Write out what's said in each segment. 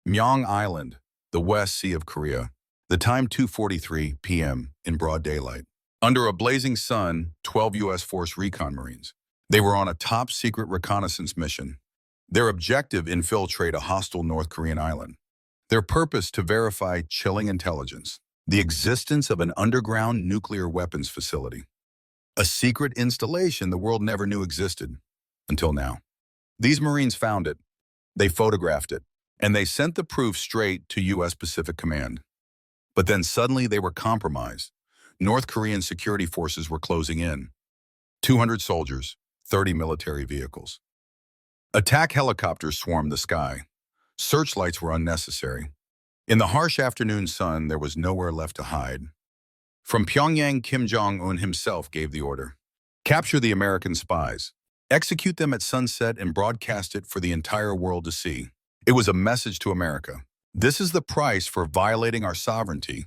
Myeong Island, the West Sea of Korea. The time 2:43 p.m. in broad daylight. Under a blazing sun, 12 U.S. Force Recon Marines. They were on a top-secret reconnaissance mission. Their objective, infiltrate a hostile North Korean island. Their purpose, to verify chilling intelligence, the existence of an underground nuclear weapons facility. A secret installation the world never knew existed, until now. These Marines found it, they photographed it, and they sent the proof straight to U.S. Pacific Command. But then suddenly they were compromised. North Korean security forces were closing in. 200 soldiers, 30 military vehicles. Attack helicopters swarmed the sky. Searchlights were unnecessary. In the harsh afternoon sun, there was nowhere left to hide. From Pyongyang, Kim Jong-un himself gave the order. Capture the American spies. Execute them at sunset and broadcast it for the entire world to see. It was a message to America. This is the price for violating our sovereignty.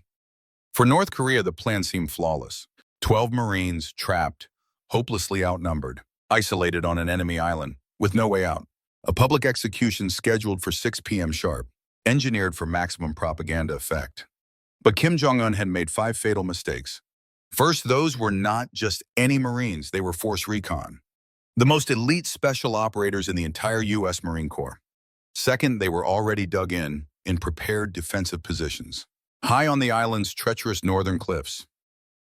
For North Korea, the plan seemed flawless. 12 Marines trapped, hopelessly outnumbered, isolated on an enemy island, with no way out. A public execution scheduled for 6 p.m. sharp, engineered for maximum propaganda effect. But Kim Jong-un had made 5 fatal mistakes. First, those were not just any Marines, they were Force Recon, the most elite special operators in the entire U.S. Marine Corps. Second, they were already dug in prepared defensive positions, high on the island's treacherous northern cliffs.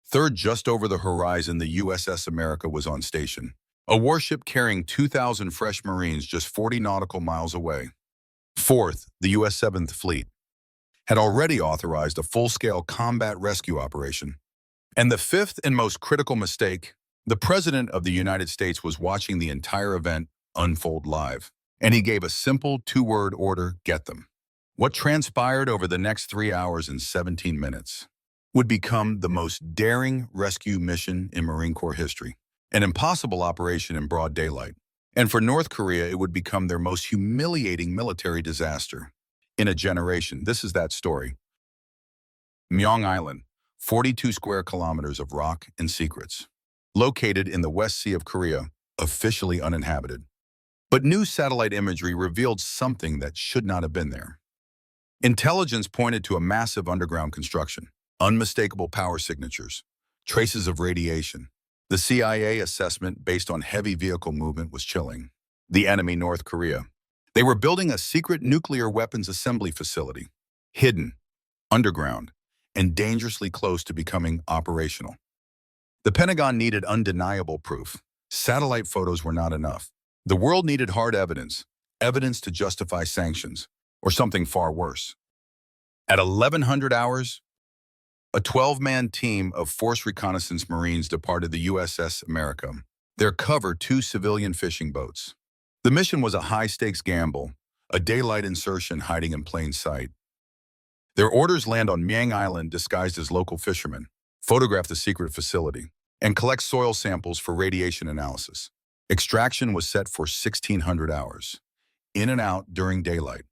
Third, just over the horizon, the USS America was on station, a warship carrying 2,000 fresh Marines just 40 nautical miles away. Fourth, the U.S. 7th Fleet had already authorized a full-scale combat rescue operation. And the fifth and most critical mistake, the President of the United States was watching the entire event unfold live, and he gave a simple 2-word order: get them. What transpired over the next 3 hours and 17 minutes would become the most daring rescue mission in Marine Corps history, an impossible operation in broad daylight. And for North Korea, it would become their most humiliating military disaster in a generation. This is that story. Myeong Island, 42 square kilometers of rock and secrets, located in the West Sea of Korea, officially uninhabited. But new satellite imagery revealed something that should not have been there. Intelligence pointed to a massive underground construction, unmistakable power signatures, traces of radiation. The CIA assessment based on heavy vehicle movement was chilling. The enemy, North Korea. They were building a secret nuclear weapons assembly facility, hidden, underground, and dangerously close to becoming operational. The Pentagon needed undeniable proof. Satellite photos were not enough. The world needed hard evidence, evidence to justify sanctions, or something far worse. At 1100 hours, a 12-man team of Force Reconnaissance Marines departed the USS America. Their cover, 2 civilian fishing boats. The mission was a high-stakes gamble, a daylight insertion hiding in plain sight. Their orders: land on Myeong Island disguised as local fishermen, photograph the secret facility, and collect soil samples for radiation analysis. Extraction was set for 1600 hours, in and out during daylight.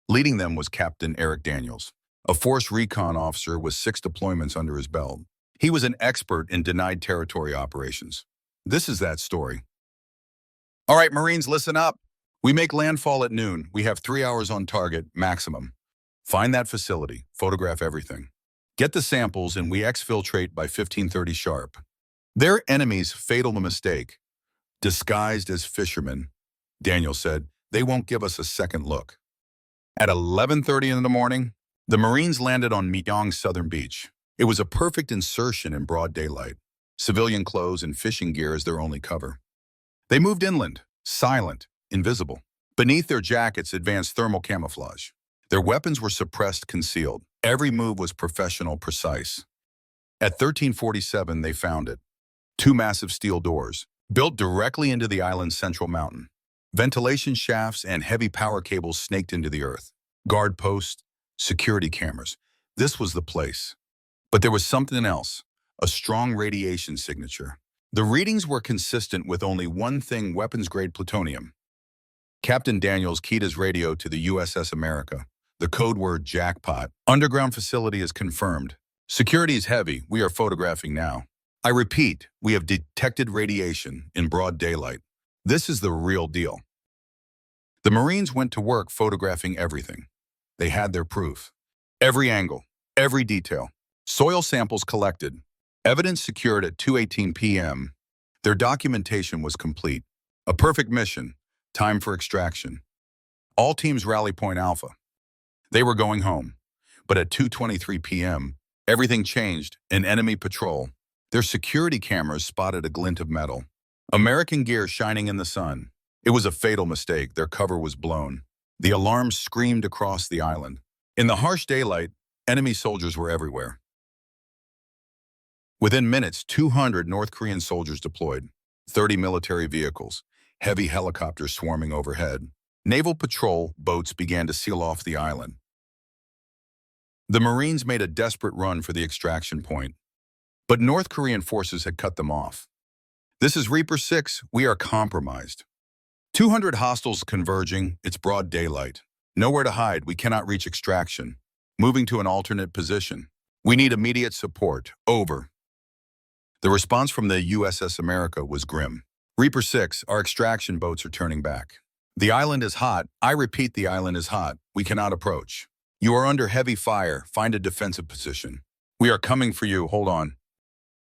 Leading them was Captain Eric Daniels, a Force Recon officer with 6 deployments under his belt. He was an expert in denied territory operations. This is that story. All right, Marines, listen up. We make landfall at noon. We have 3 hours on target, maximum. Find that facility, photograph everything. Get the samples, and we exfiltrate by 15:30 sharp. Their enemy's fatal mistake, disguised as fishermen, Daniel said, they won't give us a second look. At 11:30 in the morning, the Marines landed on Myeong's southern beach. It was a perfect insertion in broad daylight, civilian clothes and fishing gear as their only cover. They moved inland, silent, invisible. Beneath their jackets, advanced thermal camouflage. Their weapons were suppressed, concealed. Every move was professional, precise. At 13:47, they found it. 2 massive steel doors, built directly into the island's central mountain. Ventilation shafts and heavy power cables snaked into the earth. Guard posts, security cameras. This was the place. But there was something else, a strong radiation signature. The readings were consistent with only one thing: weapons-grade plutonium. Captain Daniels keyed his radio to the USS America. The code word: jackpot. Underground facility is confirmed. Security is heavy. We are photographing now. I repeat, we have detected radiation in broad daylight. This is the real deal. The Marines went to work photographing everything. They had their proof. Every angle, every detail. Soil samples collected. Evidence secured at 2:18 p.m. Their documentation was complete. A perfect mission. Time for extraction. All teams rally Point Alpha. They were going home. But at 2:23 p.m., everything changed. An enemy patrol. Their security cameras spotted a glint of metal. American gear shining in the sun. It was a fatal mistake. Their cover was blown. The alarms screamed across the island. In the harsh daylight, enemy soldiers were everywhere. Within minutes, 200 North Korean soldiers deployed, 30 military vehicles, heavy helicopters swarming overhead. Naval patrol boats began to seal off the island. The Marines made a desperate run for the extraction point, but North Korean forces had cut them off. This is Reaper 6. We are compromised. 200 hostiles converging. It's broad daylight. Nowhere to hide. We cannot reach extraction. Moving to an alternate position. We need immediate support. Over. The response from the USS America was grim. Reaper 6, our extraction boats are turning back. The island is hot. I repeat, the island is hot. We cannot approach. You are under heavy fire. Find a defensive position. We are coming for you. Hold on.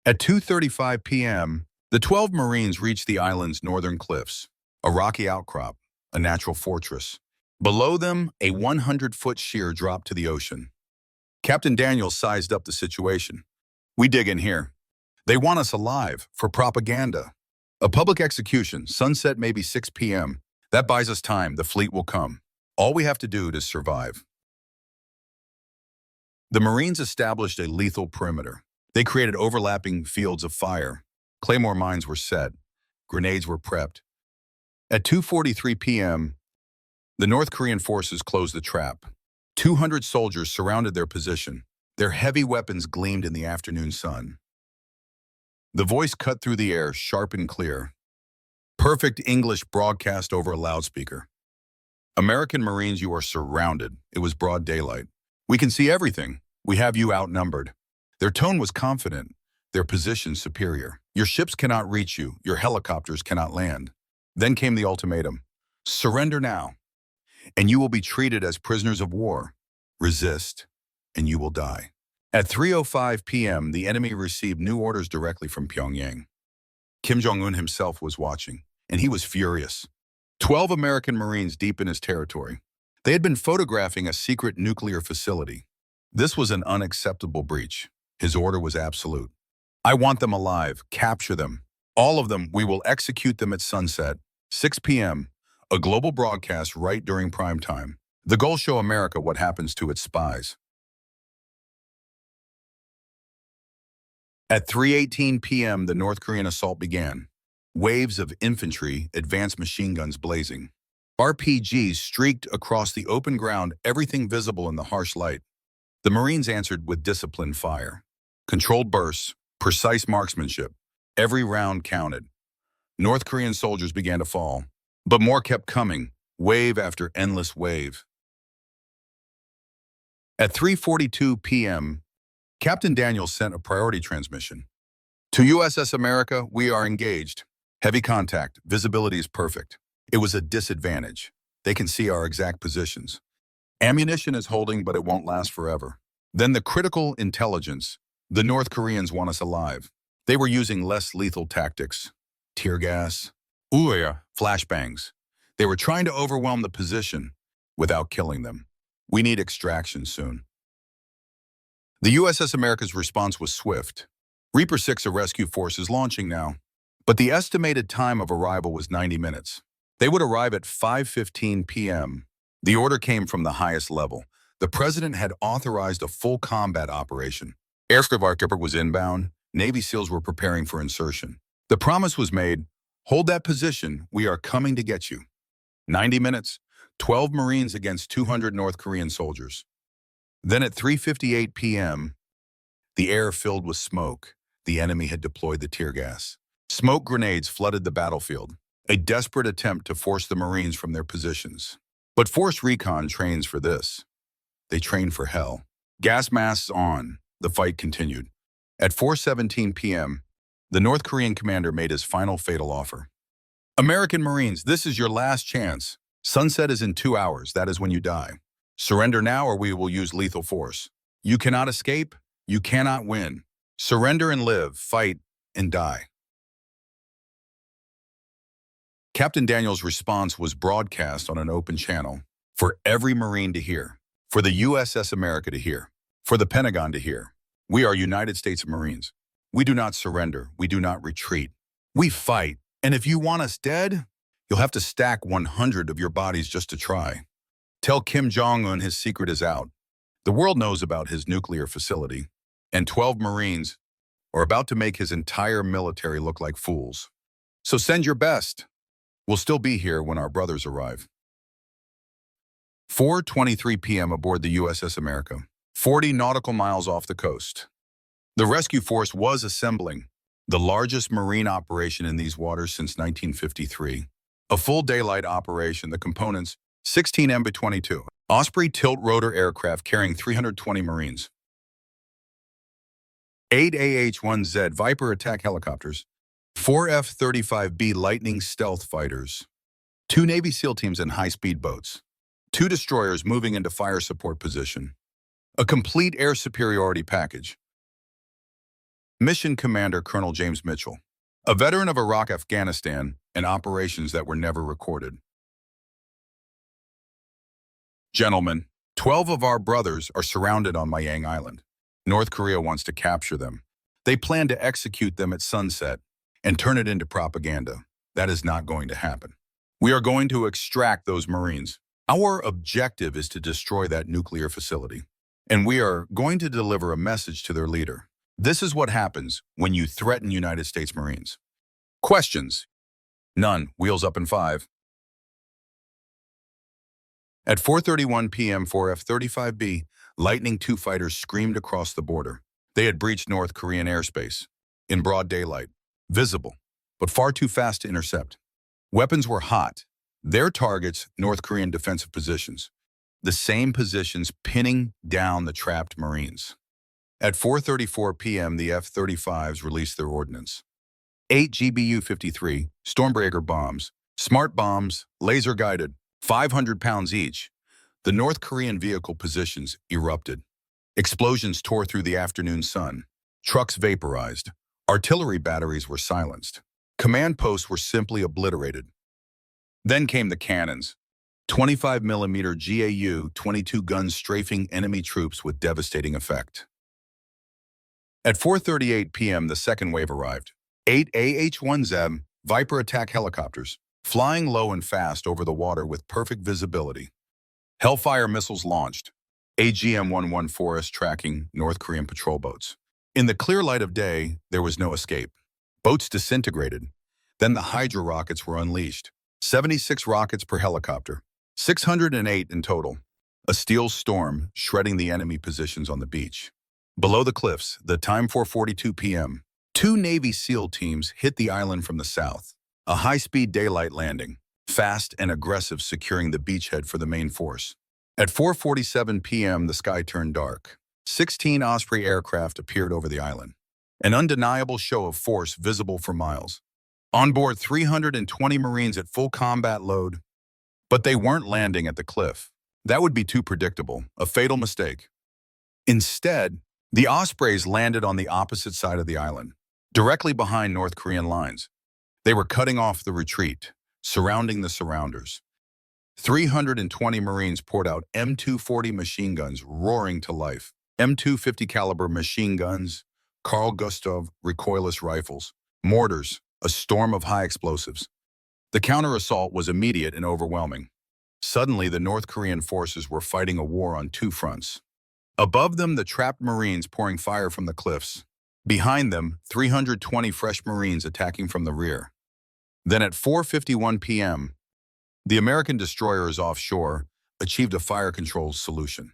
At 2:35 p.m., the 12 Marines reached the island's northern cliffs, a rocky outcrop, a natural fortress. Below them, a 100-foot sheer dropped to the ocean. Captain Daniels sized up the situation. We dig in here. They want us alive for propaganda. A public execution, sunset maybe 6 p.m. That buys us time. The fleet will come. All we have to do is survive. The Marines established a lethal perimeter. They created overlapping fields of fire. Claymore mines were set. Grenades were prepped. At 2:43 p.m., the North Korean forces closed the trap. 200 soldiers surrounded their position. Their heavy weapons gleamed in the afternoon sun. The voice cut through the air, sharp and clear. Perfect English broadcast over a loudspeaker. American Marines, you are surrounded. It was broad daylight. We can see everything. We have you outnumbered. Their tone was confident, their position superior. Your ships cannot reach you. Your helicopters cannot land. Then came the ultimatum. Surrender now, and you will be treated as prisoners of war. Resist, and you will die. At 3:05 p.m., the enemy received new orders directly from Pyongyang. Kim Jong-un himself was watching, and he was furious. 12 American Marines deep in his territory. They had been photographing a secret nuclear facility. This was an unacceptable breach. His order was absolute. I want them alive. Capture them. All of them. We will execute them at sunset. 6 p.m., a global broadcast right during prime time. The goal: show America what happens to its spies. At 3:18 p.m., the North Korean assault began. Waves of infantry, advanced machine guns blazing. RPGs streaked across the open ground, everything visible in the harsh light. The Marines answered with disciplined fire. Controlled bursts, precise marksmanship. Every round counted. North Korean soldiers began to fall, but more kept coming, wave after endless wave. At 3:42 p.m., Captain Daniels sent a priority transmission. To USS America, we are engaged. Heavy contact, visibility is perfect. It was a disadvantage. They can see our exact positions. Ammunition is holding, but it won't last forever. Then the critical intelligence. The North Koreans want us alive. They were using less lethal tactics. Tear gas, flashbangs. They were trying to overwhelm the position without killing them. We need extraction soon. The USS America's response was swift. Reaper 6, a rescue force, is launching now. But the estimated time of arrival was 90 minutes. They would arrive at 5:15 p.m. The order came from the highest level. The president had authorized a full combat operation. Aircraft was inbound. Navy SEALs were preparing for insertion. The promise was made, hold that position, we are coming to get you. 90 minutes, 12 Marines against 200 North Korean soldiers. Then at 3:58 p.m., the air filled with smoke. The enemy had deployed the tear gas. Smoke grenades flooded the battlefield, a desperate attempt to force the Marines from their positions. But Force Recon trains for this. They train for hell. Gas masks on. The fight continued. At 4:17 p.m., the North Korean commander made his final fatal offer. American Marines, this is your last chance. Sunset is in 2 hours. That is when you die. Surrender now or we will use lethal force. You cannot escape. You cannot win. Surrender and live, fight and die. Captain Daniel's response was broadcast on an open channel for every Marine to hear, for the USS America to hear, for the Pentagon to hear. We are United States Marines. We do not surrender. We do not retreat. We fight. And if you want us dead, you'll have to stack 100 of your bodies just to try. Tell Kim Jong-un his secret is out. The world knows about his nuclear facility, and 12 Marines are about to make his entire military look like fools. So send your best. We'll still be here when our brothers arrive. 4:23 p.m. aboard the USS America, 40 nautical miles off the coast. The rescue force was assembling, the largest Marine operation in these waters since 1953. A full daylight operation, the components, 16 MV-22 Osprey tilt-rotor aircraft carrying 320 Marines, 8 AH-1Z Viper attack helicopters, 4 F-35B Lightning stealth fighters, 2 Navy SEAL teams in high-speed boats, 2 destroyers moving into fire support position, a complete air superiority package. Mission Commander Colonel James Mitchell, a veteran of Iraq, Afghanistan, and operations that were never recorded. Gentlemen, 12 of our brothers are surrounded on Myeong Island. North Korea wants to capture them. They plan to execute them at sunset and turn it into propaganda. That is not going to happen. We are going to extract those Marines. Our objective is to destroy that nuclear facility, and we are going to deliver a message to their leader. This is what happens when you threaten United States Marines. Questions? None. Wheels up in 5. At 4:31 p.m., 4 F-35B Lightning II fighters screamed across the border. They had breached North Korean airspace, in broad daylight, visible, but far too fast to intercept. Weapons were hot. Their targets, North Korean defensive positions, the same positions pinning down the trapped Marines. At 4:34 p.m., the F-35s released their ordnance. 8 GBU-53 Stormbreaker bombs, smart bombs, laser-guided, 500 pounds each. The North Korean vehicle positions erupted. Explosions tore through the afternoon sun. Trucks vaporized. Artillery batteries were silenced. Command posts were simply obliterated. Then came the cannons. 25mm GAU-22 guns strafing enemy troops with devastating effect. At 4:38 p.m., the second wave arrived. 8 AH-1Z Viper attack helicopters, flying low and fast over the water with perfect visibility. Hellfire missiles launched. AGM-114S tracking North Korean patrol boats. In the clear light of day, there was no escape. Boats disintegrated. Then the Hydra rockets were unleashed. 76 rockets per helicopter, 608 in total. A steel storm shredding the enemy positions on the beach. Below the cliffs, the time 4:42 p.m., 2 Navy SEAL teams hit the island from the south. A high-speed daylight landing, fast and aggressive, securing the beachhead for the main force. At 4:47 p.m., the sky turned dark. 16 Osprey aircraft appeared over the island. An undeniable show of force visible for miles. On board 320 Marines at full combat load. But they weren't landing at the cliff. That would be too predictable, a fatal mistake. Instead, the Ospreys landed on the opposite side of the island, directly behind North Korean lines. They were cutting off the retreat, surrounding the surrounders. 320 Marines poured out M240 machine guns roaring to life, M250 caliber machine guns, Carl Gustav recoilless rifles, mortars, a storm of high explosives. The counter-assault was immediate and overwhelming. Suddenly, the North Korean forces were fighting a war on 2 fronts. Above them, the trapped Marines pouring fire from the cliffs. Behind them, 320 fresh Marines attacking from the rear. Then at 4:51 p.m., the American destroyers offshore achieved a fire control solution.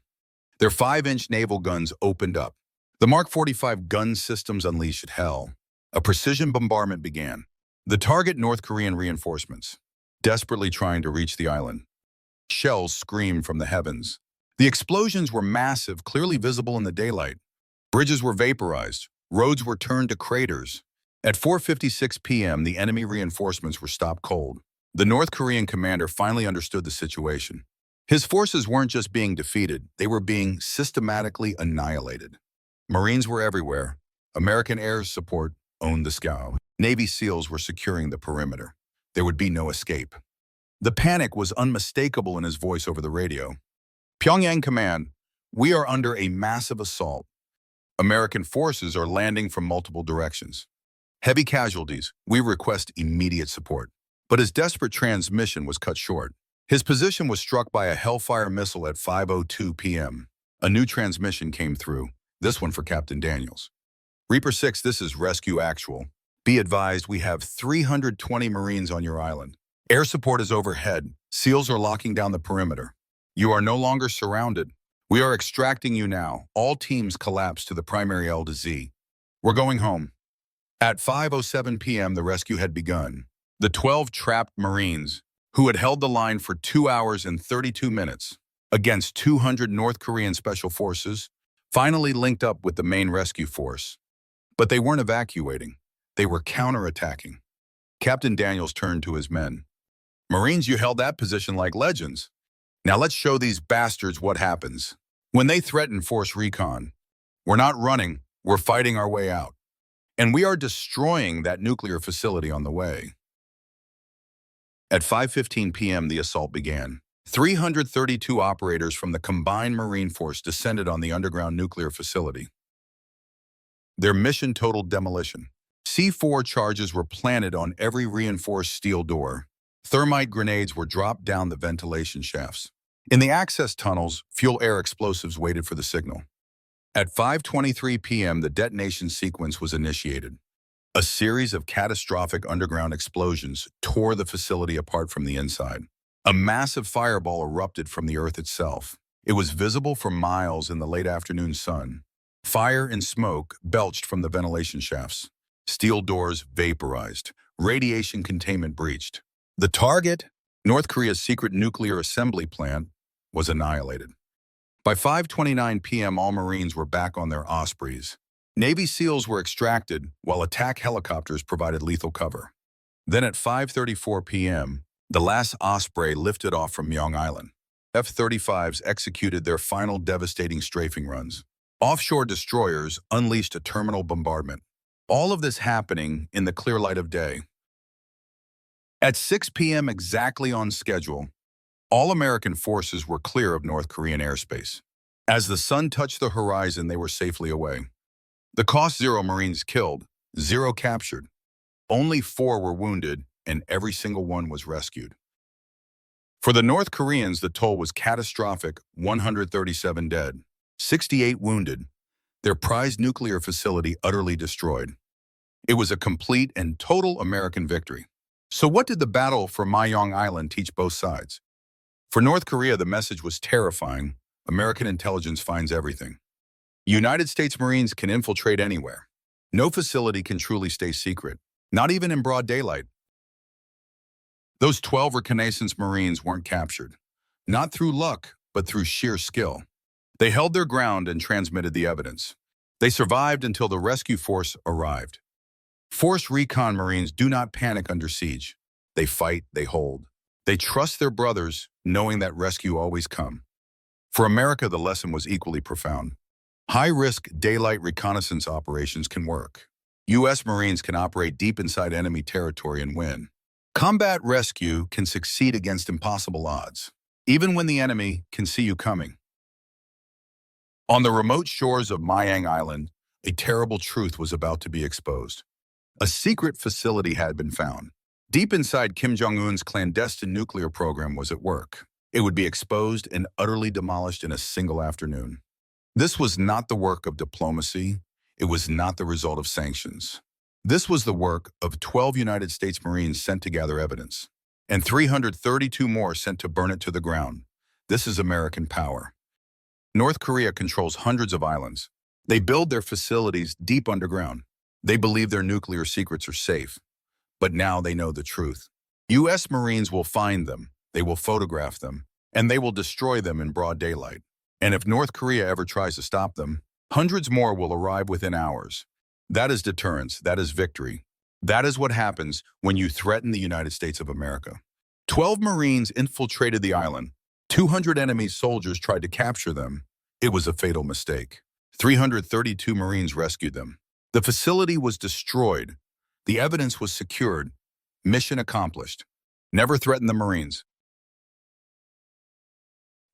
Their 5-inch naval guns opened up. The Mark 45 gun systems unleashed hell. A precision bombardment began. The target, North Korean reinforcements, desperately trying to reach the island. Shells screamed from the heavens. The explosions were massive, clearly visible in the daylight. Bridges were vaporized. Roads were turned to craters. At 4:56 p.m., the enemy reinforcements were stopped cold. The North Korean commander finally understood the situation. His forces weren't just being defeated, they were being systematically annihilated. Marines were everywhere. American air support owned the sky. Navy SEALs were securing the perimeter. There would be no escape. The panic was unmistakable in his voice over the radio. Pyongyang Command, we are under a massive assault. American forces are landing from multiple directions. Heavy casualties, we request immediate support. But his desperate transmission was cut short. His position was struck by a Hellfire missile at 5:02 p.m. A new transmission came through, this one for Captain Daniels. Reaper 6, this is Rescue Actual. Be advised, we have 320 Marines on your island. Air support is overhead. SEALs are locking down the perimeter. You are no longer surrounded. We are extracting you now. All teams collapse to the primary L to Z. We're going home. At 5:07 p.m., the rescue had begun. The 12 trapped Marines, who had held the line for 2 hours and 32 minutes against 200 North Korean special forces, finally linked up with the main rescue force. But they weren't evacuating. They were counterattacking. Captain Daniels turned to his men. Marines, you held that position like legends. Now let's show these bastards what happens when they threaten force recon. We're not running, we're fighting our way out. And we are destroying that nuclear facility on the way. At 5:15 p.m., the assault began. 332 operators from the combined Marine Force descended on the underground nuclear facility. Their mission totaled demolition. C4 charges were planted on every reinforced steel door. Thermite grenades were dropped down the ventilation shafts. In the access tunnels, fuel-air explosives waited for the signal. At 5:23 p.m., the detonation sequence was initiated. A series of catastrophic underground explosions tore the facility apart from the inside. A massive fireball erupted from the earth itself. It was visible for miles in the late afternoon sun. Fire and smoke belched from the ventilation shafts. Steel doors vaporized. Radiation containment breached. The target, North Korea's secret nuclear assembly plant, was annihilated. By 5:29 p.m., all Marines were back on their Ospreys. Navy SEALs were extracted, while attack helicopters provided lethal cover. Then at 5:34 p.m., the last Osprey lifted off from Myeong Island. F-35s executed their final devastating strafing runs. Offshore destroyers unleashed a terminal bombardment. All of this happening in the clear light of day. At 6 p.m. exactly on schedule, all American forces were clear of North Korean airspace. As the sun touched the horizon, they were safely away. The cost: 0 Marines killed, 0 captured. Only 4 were wounded, and every single one was rescued. For the North Koreans, the toll was catastrophic: 137 dead, 68 wounded, their prized nuclear facility utterly destroyed. It was a complete and total American victory. So what did the battle for Myeong Island teach both sides? For North Korea, the message was terrifying. American intelligence finds everything. United States Marines can infiltrate anywhere. No facility can truly stay secret, not even in broad daylight. Those 12 reconnaissance Marines weren't captured, not through luck, but through sheer skill. They held their ground and transmitted the evidence. They survived until the rescue force arrived. Force Recon Marines do not panic under siege. They fight, they hold. They trust their brothers, knowing that rescue always comes. For America, the lesson was equally profound. High-risk daylight reconnaissance operations can work. U.S. Marines can operate deep inside enemy territory and win. Combat rescue can succeed against impossible odds, even when the enemy can see you coming. On the remote shores of Myeong Island, a terrible truth was about to be exposed. A secret facility had been found. Deep inside Kim Jong-un's clandestine nuclear program was at work. It would be exposed and utterly demolished in a single afternoon. This was not the work of diplomacy. It was not the result of sanctions. This was the work of 12 United States Marines sent to gather evidence, and 332 more sent to burn it to the ground. This is American power. North Korea controls hundreds of islands. They build their facilities deep underground. They believe their nuclear secrets are safe. But now they know the truth. U.S. Marines will find them, they will photograph them, and they will destroy them in broad daylight. And if North Korea ever tries to stop them, hundreds more will arrive within hours. That is deterrence, that is victory. That is what happens when you threaten the United States of America. 12 Marines infiltrated the island. 200 enemy soldiers tried to capture them. It was a fatal mistake. 332 Marines rescued them. The facility was destroyed. The evidence was secured. Mission accomplished. Never threaten the Marines.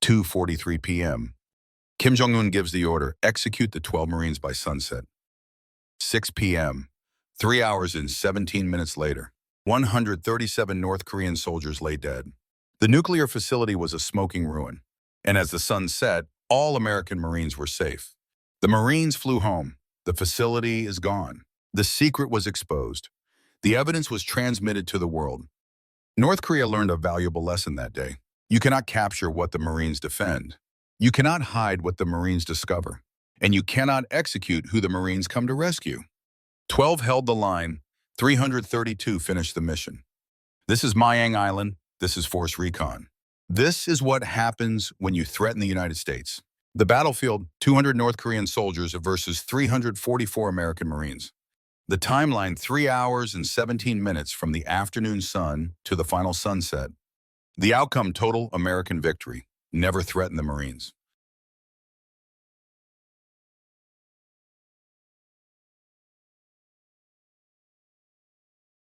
2:43 p.m. Kim Jong-un gives the order, execute the 12 Marines by sunset. 6 p.m. 3 hours and 17 minutes later, 137 North Korean soldiers lay dead. The nuclear facility was a smoking ruin, and as the sun set, all American Marines were safe. The Marines flew home. The facility is gone. The secret was exposed. The evidence was transmitted to the world. North Korea learned a valuable lesson that day. You cannot capture what the Marines defend. You cannot hide what the Marines discover. And you cannot execute who the Marines come to rescue. 12 held the line. 332 finished the mission. This is Myeong Island. This is Force Recon. This is what happens when you threaten the United States. The battlefield, 200 North Korean soldiers versus 344 American Marines. The timeline, 3 hours and 17 minutes from the afternoon sun to the final sunset. The outcome, total American victory. Never threaten the Marines.